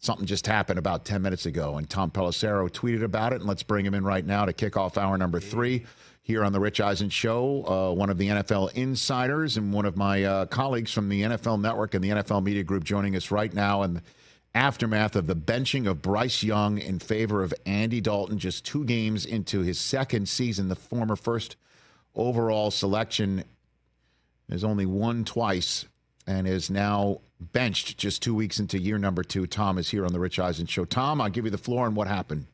something just happened about 10 minutes ago, and Tom Pelissero tweeted about it, and let's bring him in right now to kick off hour number 3 here on the Rich Eisen Show. One of the NFL insiders and one of my colleagues from the NFL Network and the NFL Media Group joining us right now in the aftermath of the benching of Bryce Young in favor of Andy Dalton just 2 games into his second season. The former first overall selection has only won twice and is now benched just 2 weeks into year number 2. Tom is here on the Rich Eisen Show. Tom, I'll give you the floor on what happened.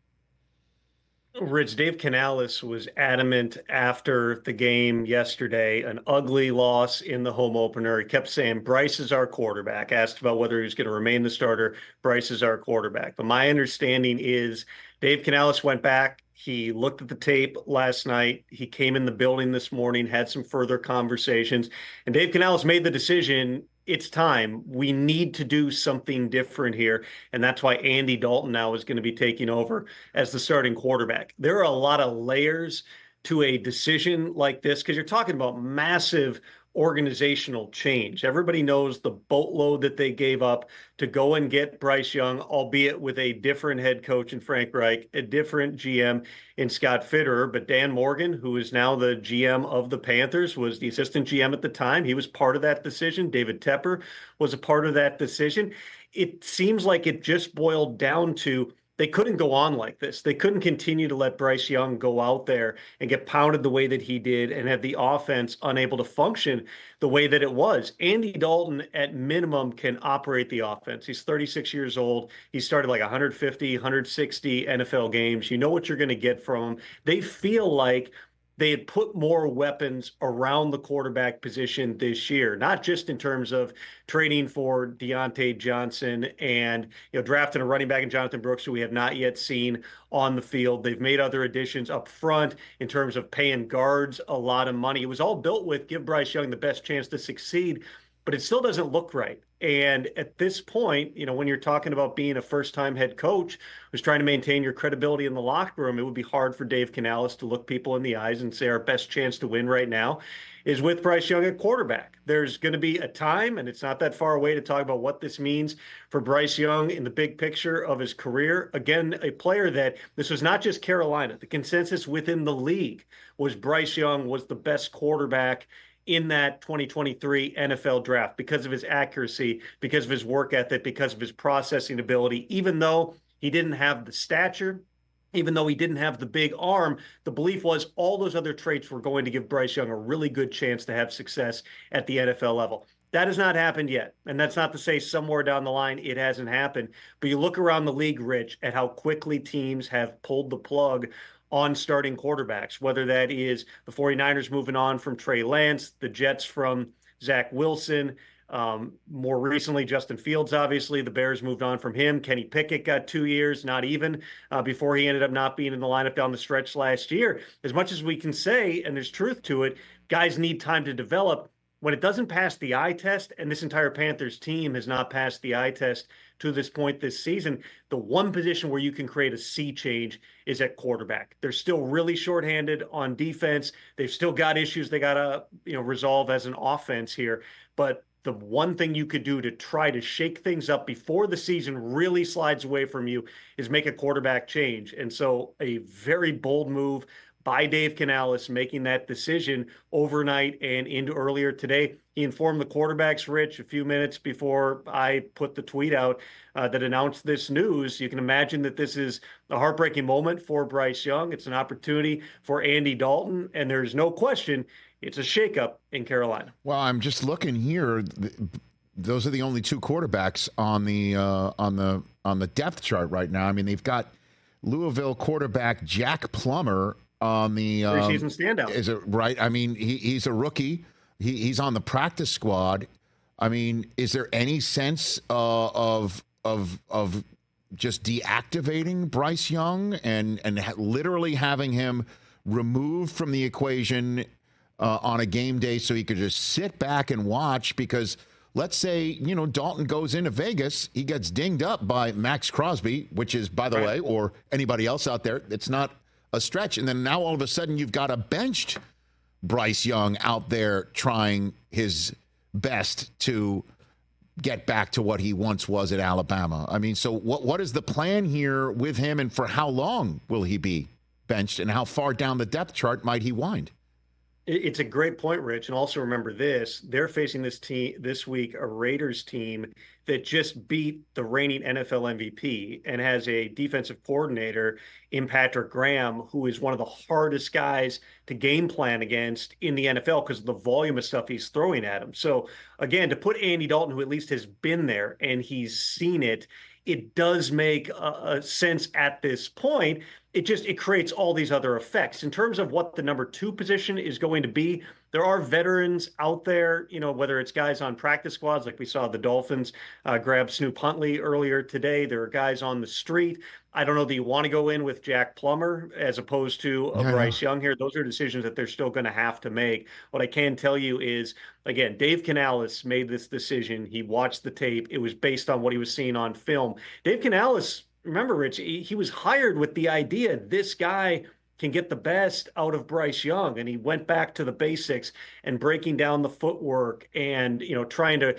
Rich, Dave Canales was adamant after the game yesterday, an ugly loss in the home opener. He kept saying, Bryce is our quarterback. Asked about whether he was going to remain the starter. Bryce is our quarterback. But my understanding is Dave Canales went back. He looked at the tape last night. He came in the building this morning, had some further conversations. And Dave Canales made the decision, it's time. We need to do something different here. And that's why Andy Dalton now is going to be taking over as the starting quarterback. There are a lot of layers to a decision like this because you're talking about massive organizational change. Everybody knows the boatload that they gave up to go and get Bryce Young, albeit with a different head coach in Frank Reich, a different GM in Scott Fitterer. But Dan Morgan, who is now the GM of the Panthers, was the assistant GM at the time. He was part of that decision. David Tepper was a part of that decision. It seems like it just boiled down to they couldn't go on like this. They couldn't continue to let Bryce Young go out there and get pounded the way that he did and have the offense unable to function the way that it was. Andy Dalton, at minimum, can operate the offense. He's 36 years old. He started like 150, 160 NFL games. You know what you're going to get from him. They feel like they had put more weapons around the quarterback position this year, not just in terms of trading for Deontay Johnson and drafting a running back in Jonathan Brooks, who we have not yet seen on the field. They've made other additions up front in terms of paying guards a lot of money. It was all built with give Bryce Young the best chance to succeed, but it still doesn't look right. And at this point, when you're talking about being a first-time head coach who's trying to maintain your credibility in the locker room, it would be hard for Dave Canales to look people in the eyes and say our best chance to win right now is with Bryce Young at quarterback. There's going to be a time, and it's not that far away, to talk about what this means for Bryce Young in the big picture of his career. Again, a player that this was not just Carolina. The consensus within the league was Bryce Young was the best quarterback in that 2023 NFL draft because of his accuracy, because of his work ethic, because of his processing ability. Even though he didn't have the stature, even though he didn't have the big arm, the belief was all those other traits were going to give Bryce Young a really good chance to have success at the NFL level. That has not happened yet. And that's not to say somewhere down the line it hasn't happened. But you look around the league, Rich, at how quickly teams have pulled the plug on starting quarterbacks, whether that is the 49ers moving on from Trey Lance, the Jets from Zach Wilson, more recently, Justin Fields, obviously, the Bears moved on from him. Kenny Pickett got 2 years, not even, before he ended up not being in the lineup down the stretch last year. As much as we can say, and there's truth to it, guys need time to develop. When it doesn't pass the eye test, and this entire Panthers team has not passed the eye test to this point this season, the one position where you can create a sea change is at quarterback. They're still really shorthanded on defense. They've still got issues they got to resolve as an offense here. But the one thing you could do to try to shake things up before the season really slides away from you is make a quarterback change. And so a very bold move by Dave Canales, making that decision overnight and into earlier today. He informed the quarterbacks, Rich, a few minutes before I put the tweet out that announced this news. You can imagine that this is a heartbreaking moment for Bryce Young. It's an opportunity for Andy Dalton, and there's no question it's a shakeup in Carolina. Well, I'm just looking here. Those are the only 2 quarterbacks on the depth chart right now. I mean, they've got Louisville quarterback Jack Plummer on the preseason standout. Is it right? I mean, he's a rookie. He's on the practice squad. I mean, is there any sense of just deactivating Bryce Young and literally having him removed from the equation on a game day so he could just sit back and watch? Because let's say, Dalton goes into Vegas, he gets dinged up by Max Crosby, which is, by the way, or anybody else out there, it's not a stretch. And then now all of a sudden you've got a benched Bryce Young out there trying his best to get back to what he once was at Alabama. I mean, so what is the plan here with him, and for how long will he be benched, and how far down the depth chart might he wind? It's a great point, Rich. And also remember this, they're facing this team this week, a Raiders team that just beat the reigning NFL MVP and has a defensive coordinator in Patrick Graham, who is one of the hardest guys to game plan against in the NFL because of the volume of stuff he's throwing at him. So again, to put Andy Dalton, who at least has been there and he's seen it, it does make a sense at this point. It creates all these other effects in terms of what the number 2 position is going to be. There are veterans out there, whether it's guys on practice squads, like we saw the Dolphins grab Snoop Huntley earlier today. There are guys on the street. I don't know that you want to go in with Jack Plummer as opposed to Bryce Young here. Those are decisions that they're still going to have to make. What I can tell you is, again, Dave Canales made this decision. He watched the tape. It was based on what he was seeing on film. Dave Canales, remember, Rich, he was hired with the idea this guy can get the best out of Bryce Young. And he went back to the basics and breaking down the footwork and, trying to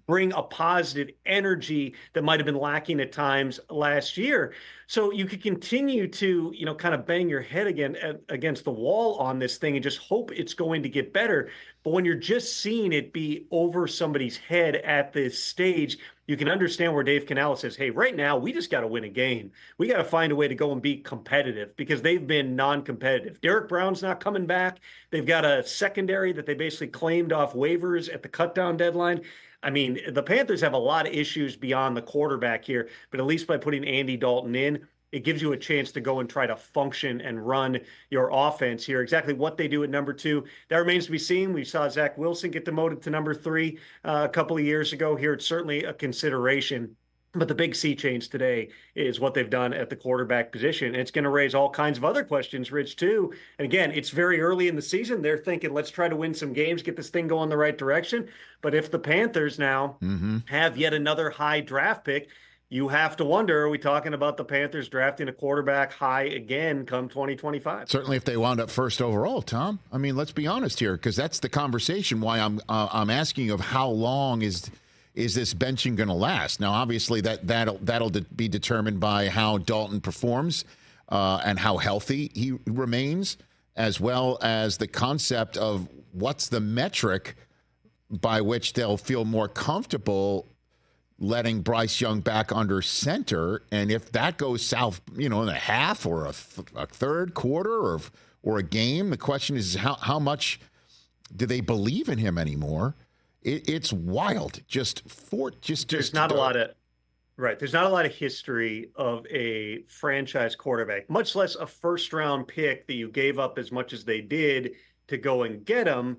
bring a positive energy that might have been lacking at times last year. So you could continue to, kind of bang your head against the wall on this thing and just hope it's going to get better. But when you're just seeing it be over somebody's head at this stage, you can understand where Dave Canales says, hey, right now, we just got to win a game. We got to find a way to go and be competitive because they've been non-competitive. Derek Brown's not coming back. They've got a secondary that they basically claimed off waivers at the cutdown deadline. I mean, the Panthers have a lot of issues beyond the quarterback here, but at least by putting Andy Dalton in, it gives you a chance to go and try to function and run your offense here. Exactly what they do at number 2, that remains to be seen. We saw Zach Wilson get demoted to number 3 a couple of years ago. Here, it's certainly a consideration. But the big sea change today is what they've done at the quarterback position. And it's going to raise all kinds of other questions, Rich, too. And again, it's very early in the season. They're thinking, let's try to win some games, get this thing going the right direction. But if the Panthers now have yet another high draft pick, you have to wonder, are we talking about the Panthers drafting a quarterback high again come 2025? Certainly if they wound up first overall, Tom. I mean, let's be honest here, because that's the conversation why I'm asking of how long is this benching going to last? Now, obviously, that'll be determined by how Dalton performs and how healthy he remains, as well as the concept of what's the metric by which they'll feel more comfortable letting Bryce Young back under center. And if that goes south, in a half or a third quarter or a game, the question is how much do they believe in him anymore? It's wild. There's not a lot of right. There's not a lot of history of a franchise quarterback, much less a first-round pick that you gave up as much as they did to go and get him,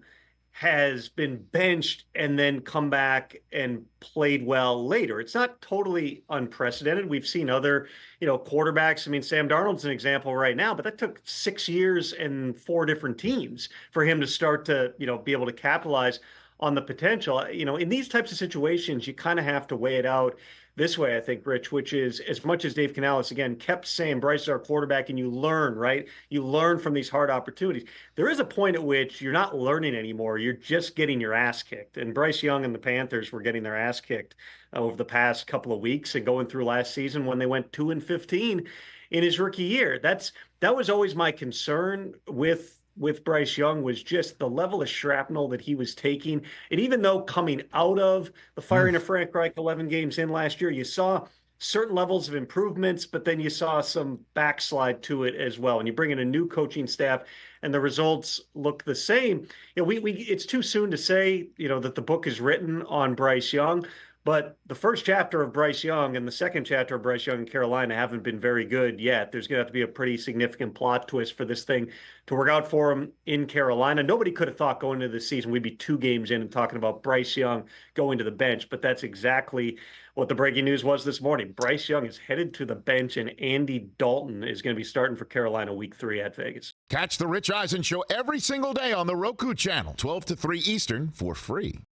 has been benched and then come back and played well later. It's not totally unprecedented. We've seen other, quarterbacks. I mean, Sam Darnold's an example right now, but that took 6 years and 4 different teams for him to start to, be able to capitalize on the potential. In these types of situations, you kind of have to weigh it out this way, I think, Rich, which is as much as Dave Canales, again, kept saying Bryce is our quarterback, and you learn, right? You learn from these hard opportunities. There is a point at which you're not learning anymore. You're just getting your ass kicked. And Bryce Young and the Panthers were getting their ass kicked over the past couple of weeks and going through last season when they went 2-15 in his rookie year. That was always my concern with Bryce Young, was just the level of shrapnel that he was taking. And even though coming out of the firing of Frank Reich 11 games in last year, you saw certain levels of improvements, but then you saw some backslide to it as well. And you bring in a new coaching staff and the results look the same. It's too soon to say, that the book is written on Bryce Young. But the first chapter of Bryce Young and the second chapter of Bryce Young in Carolina haven't been very good yet. There's going to have to be a pretty significant plot twist for this thing to work out for him in Carolina. Nobody could have thought going into the season we'd be 2 games in and talking about Bryce Young going to the bench, but that's exactly what the breaking news was this morning. Bryce Young is headed to the bench, and Andy Dalton is going to be starting for Carolina week 3 at Vegas. Catch the Rich Eisen Show every single day on the Roku channel, 12 to 3 Eastern, for free.